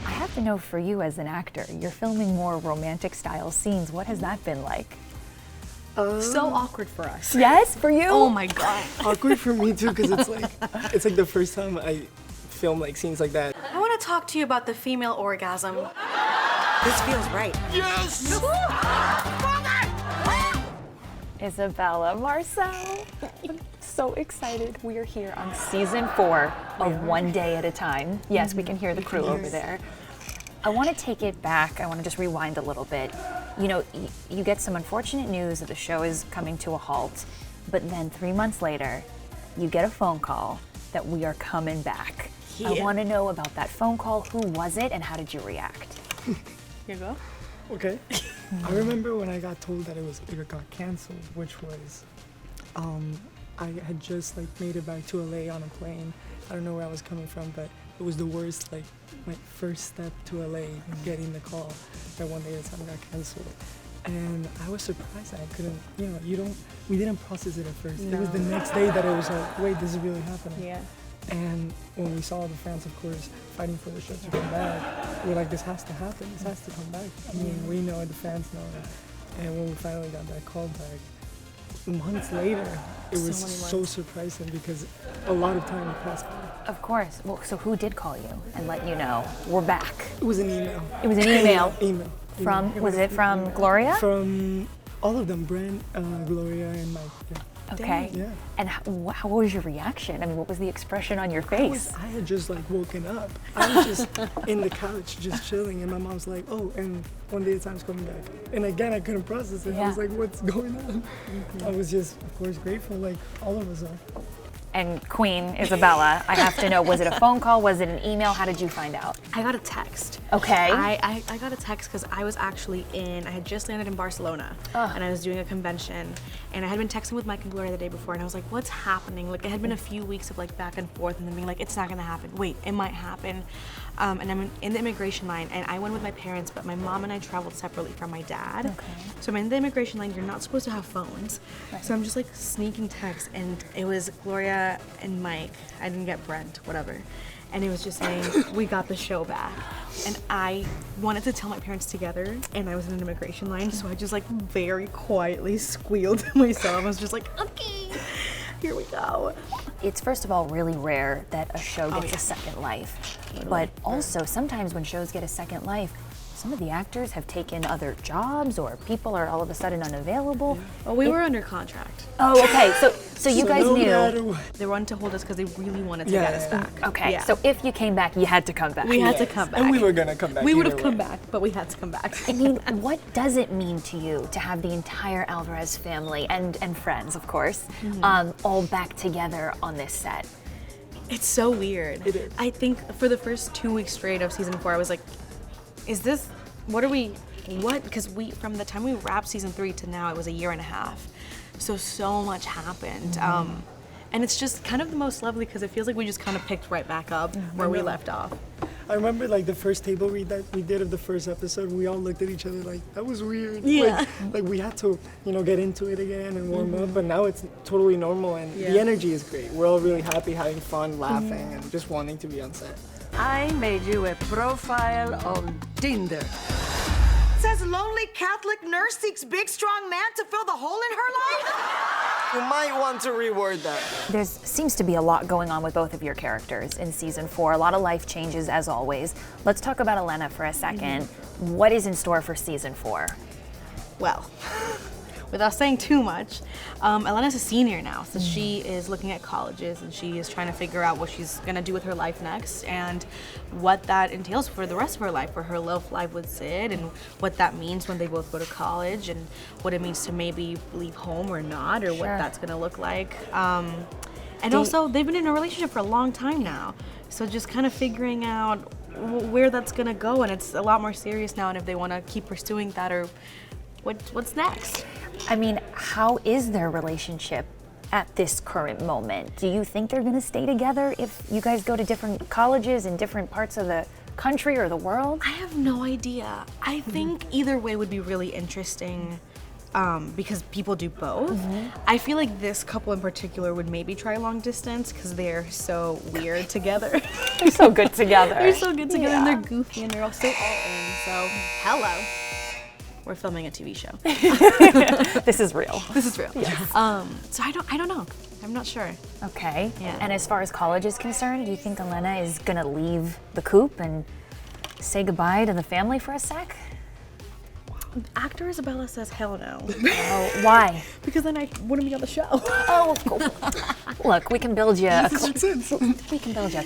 I have to know, for you as an actor, you're filming more romantic style scenes. What has that been like? So awkward for us. Yes, for you? Oh my God. Awkward for me too, because it's like the first time I film like scenes like that. I want to talk to you about the female orgasm. This feels right. Yes! Isabella, Marcel, I'm so excited. We are here on season 4 of One Day at a Time. Yes, we can hear the crew over there. I want to take it back. I want to just rewind a little bit. You know, you get some unfortunate news that the show is coming to a halt, but then 3 months later, you get a phone call that we are coming back. Yeah. I want to know about that phone call. Who was it and how did you react? Here you go. Okay. I remember when I got told that it got canceled, which was, I had just like made it back to LA on a plane. I don't know where I was coming from, but it was the worst, like my first step to LA, getting the call that One Day at a Time got canceled. And I was surprised that I couldn't, we didn't process it at first. No. It was the next day that it was like, wait, this is really happening. Yeah. And when we saw the fans, of course, fighting for the show to come back, we were like, this has to happen, this has to come back. I mean, we know it, the fans know it. And when we finally got that call back, months later, it was so surprising because a lot of time passed by. Of course. Well, so who did call you and let you know we're back? It was an email. It was an email. Email. From, was it from Gloria? From all of them, Brent, Gloria, and Mike. Yeah. Okay. Yeah. And how was your reaction? I mean, what was the expression on your face? I had just like woken up. I was just in the couch, just chilling, and my mom's like, "Oh, and One Day at a Time's coming back." And again, I couldn't process it. Yeah. I was like, "What's going on?" I was just, of course, grateful, like all of us are. And Queen Isabella, I have to know, was it a phone call? Was it an email? How did you find out? I got a text. Okay. I got a text because I was actually I had just landed in Barcelona and I was doing a convention and I had been texting with Mike and Gloria the day before and I was like, what's happening? Like it had been a few weeks of like back and forth and then being like, it's not gonna happen. Wait, it might happen. And I'm in the immigration line and I went with my parents, but my mom and I traveled separately from my dad. Okay. So I'm in the immigration line, you're not supposed to have phones. Right. So I'm just like sneaking texts and it was Gloria and Mike. I didn't get Brent, whatever. And it was just saying, we got the show back. And I wanted to tell my parents together, and I was in an immigration line, so I just like very quietly squealed to myself. I was just like, okay, here we go. It's first of all really rare that a show gets a second life. But also sometimes when shows get a second life, some of the actors have taken other jobs or people are all of a sudden unavailable. Well, we were under contract. Oh, okay. So you guys no knew. matter what. They wanted to hold us because they really wanted to get us back. Okay, Yeah. so if you came back, you had to come back. we had to come back. And we were gonna come back. We would have either come way. back, but we had to come back. I mean, what does it mean to you to have the entire Alvarez family and friends, of course, all back together on this set? It's so weird. It is. I think for the first 2 weeks straight of season 4, I was like, because from the time we wrapped season 3 to now, it was a year and a half. So much happened. And it's just kind of the most lovely because it feels like we just kind of picked right back up where we left off. I remember like the first table read that we did of the first episode, we all looked at each other like, that was weird. Yeah. Like we had to, get into it again and warm up, but now it's totally normal and the energy is great. We're all really happy, having fun, laughing, and just wanting to be on set. I made you a profile on Tinder. Says lonely Catholic nurse seeks big strong man to fill the hole in her life? You might want to reword that. There seems to be a lot going on with both of your characters in season 4. A lot of life changes, as always. Let's talk about Elena for a second. What is in store for season 4? Well, without saying too much, Elena's a senior now, so she is looking at colleges and she is trying to figure out what she's gonna do with her life next and what that entails for the rest of her life, for her love life with Syd and what that means when they both go to college and what it means to maybe leave home or not or what that's gonna look like. And also, they've been in a relationship for a long time now, so just kind of figuring out where that's gonna go, and it's a lot more serious now, and if they wanna keep pursuing that or what's next? I mean, how is their relationship at this current moment? Do you think they're gonna stay together if you guys go to different colleges in different parts of the country or the world? I have no idea. I think either way would be really interesting. because people do both. I feel like this couple in particular would maybe try long distance because they're so weird together. They're so good together. They're so good together and they're goofy and they're all so all in. So, hello. We're filming a TV show. This is real. This is real. Yes. So I don't know. I'm not sure. Okay. Yeah. And as far as college is concerned, do you think Elena is gonna leave the coop and say goodbye to the family for a sec? Actor Isabella says hell no. Oh, why? Because then I wouldn't be on the show. Oh, cool. Look, we can build you a Sense.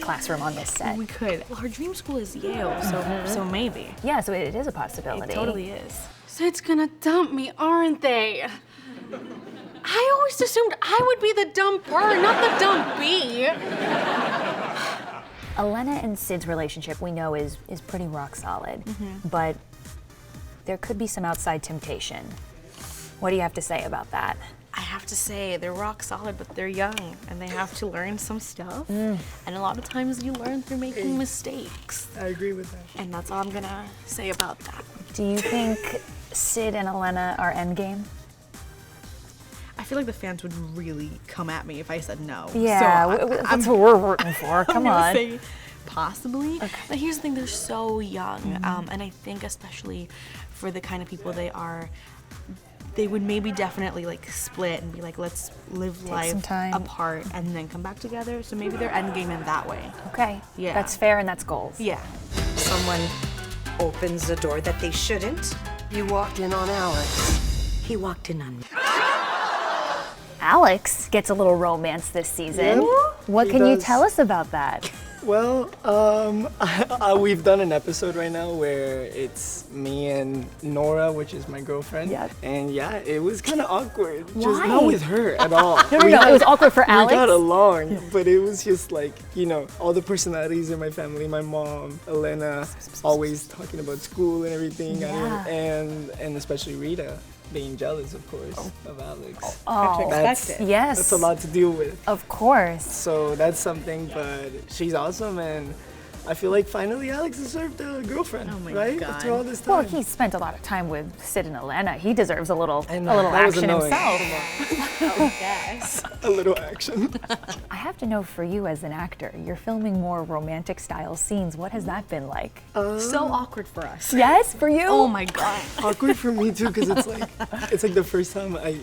classroom on this set. We could. Well, her dream school is Yale, so maybe. Yeah, so it is a possibility. It totally is. Syd's gonna dump me, aren't they? I always assumed I would be the dumper, not the dumpee. Elena and Syd's relationship, we know, is pretty rock solid, but there could be some outside temptation. What do you have to say about that? I have to say, they're rock solid, but they're young, and they have to learn some stuff. And a lot of times you learn through making mistakes. I agree with that. And that's all I'm gonna say about that. Do you think Syd and Elena are endgame? I feel like the fans would really come at me if I said no. Yeah, So that's what we're rooting for. Come I'm gonna on. say possibly. But here's the thing, they're so young. And I think especially for the kind of people they are, they would maybe definitely like split and be like, let's live some life time. apart and then come back together. So maybe they're endgame in that way. Okay, Yeah. that's fair and that's goals. Yeah. Someone opens a door that they shouldn't. You walked in on Alex. He walked in on me. Alex gets a little romance this season. Yeah, What he can you does. tell us about that? Well, we've done an episode right now where it's me and Nora, which is my girlfriend. Yep. And yeah, it was kind of awkward. Just Why? not with her at all. No, it was awkward for Alex. We got along, but it was just like, you know, all the personalities in my family, my mom, Elena, always talking about school and everything. Yeah. And especially Rita being jealous, of course, of Alex. Oh, That's, yes. that's a lot to deal with. Of course. So that's something, but she's awesome, and I feel like finally Alex deserved a girlfriend, Oh my right? God. After all this time. Well, he spent a lot of time with Syd and Elena. He deserves a little I know, that was action annoying. himself. Yes. A little action. I have to know, for you as an actor, you're filming more romantic style scenes. What has that been like? So awkward for us. Yes, for you? Oh my God. Awkward for me too, because it's like the first time I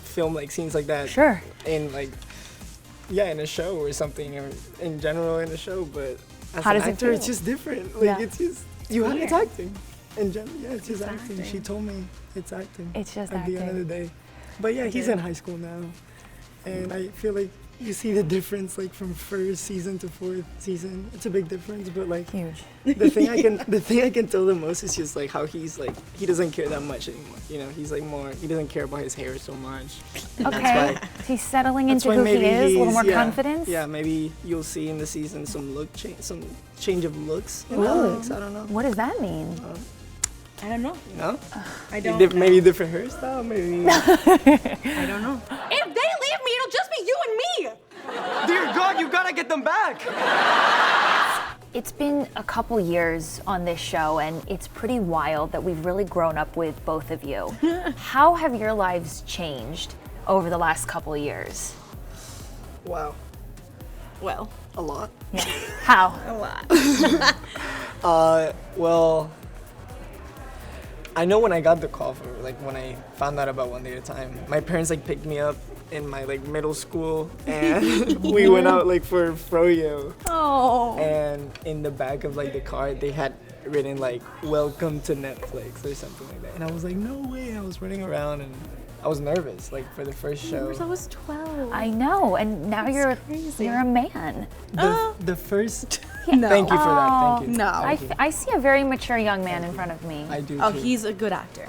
film like scenes like that. Sure. In like, yeah, in a show or something, or in general in a show. But as How an does it actor, it's feel? just different. Like Yeah. it's just it's acting. In general, yeah, it's just acting. She told me it's acting. It's just at the end of acting. the day. But yeah, he's in high school now, and I feel like you see the difference, like from first season to fourth season. It's a big difference, but like Huge. the thing I can tell the most is just like how he's like he doesn't care that much anymore. You know, he's like he doesn't care about his hair so much. And Okay. That's why, He's settling that's into why who he maybe is, a little more he's- yeah, confidence. Yeah, maybe you'll see in the season some change of looks in Alex. I don't know. What does that mean? I don't know. You know? I don't know. Maybe different hairstyle. Maybe. I don't know. If they leave me, it'll just be you and me. Dear God, you gotta get them back! It's been a couple years on this show, and it's pretty wild that we've really grown up with both of you. How have your lives changed over the last couple years? Wow. Well, A lot. How? a lot. Well, I know when I got the call for, like, when I found out about One Day at a Time, my parents, like, picked me up in my, like, middle school, and we went out, like, for froyo. Oh. And in the back of, like, the car, they had written, like, welcome to Netflix or something like that. And I was like, no way. I was running around, and I was nervous, like, for the first show. I was 12. I know, and now you're a man. The first... No. Thank you for that. Thank you. No. I see a very mature young man in front of me. I do, Oh, too. he's a good actor.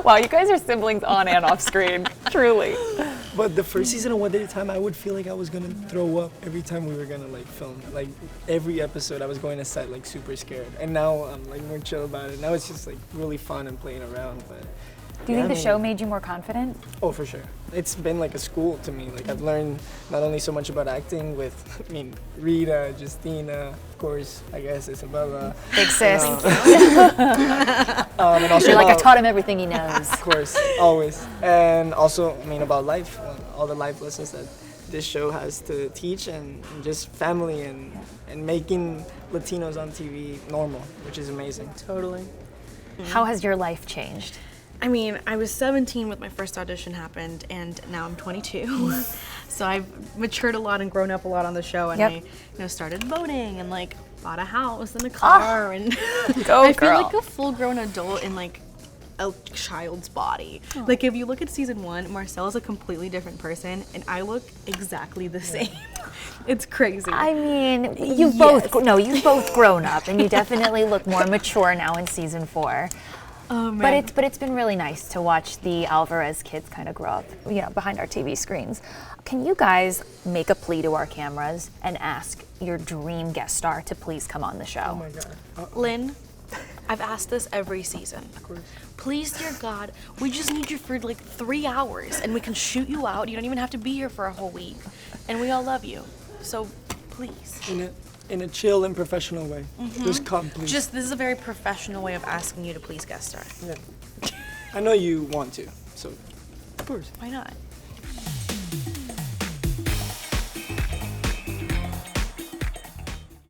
Wow, you guys are siblings on and off screen, truly. But the first season of One Day at a Time, I would feel like I was gonna throw up every time we were gonna like film. Like every episode, I was going to set like super scared. And now I'm like more chill about it. Now it's just like really fun and playing around. But Do you Yeah, think I the show mean- made you more confident? Oh, for sure. It's been like a school to me. Like I've learned not only so much about acting with, I mean, Rita, Justina, of course, I guess Isabella. Big sis. And also You're like, I about- taught him everything he knows. Of course, always. And also, I mean, about life, all the life lessons that this show has to teach, and just family and making Latinos on TV normal, which is amazing. Totally. How has your life changed? I mean, I was 17 when my first audition happened, and now I'm 22. So I've matured a lot and grown up a lot on the show, and Yep. I started voting and like bought a house and a car, and Go, I feel girl. like a full-grown adult in like a child's body. Like if you look at season 1, Marcel is a completely different person, and I look exactly the same. It's crazy. I mean, you've both grown up, and you definitely look more mature now in season 4. Oh man. But it's been really nice to watch the Alvarez kids kind of grow up, behind our TV screens. Can you guys make a plea to our cameras and ask your dream guest star to please come on the show? Oh my God. Lynn, I've asked this every season. Of course. Please, dear God, we just need you for like 3 hours and we can shoot you out. You don't even have to be here for a whole week. And we all love you. So please. In a chill and professional way. Just come, please. This is a very professional way of asking you to please guest star. Yeah. I know you want to, so of course. Why not?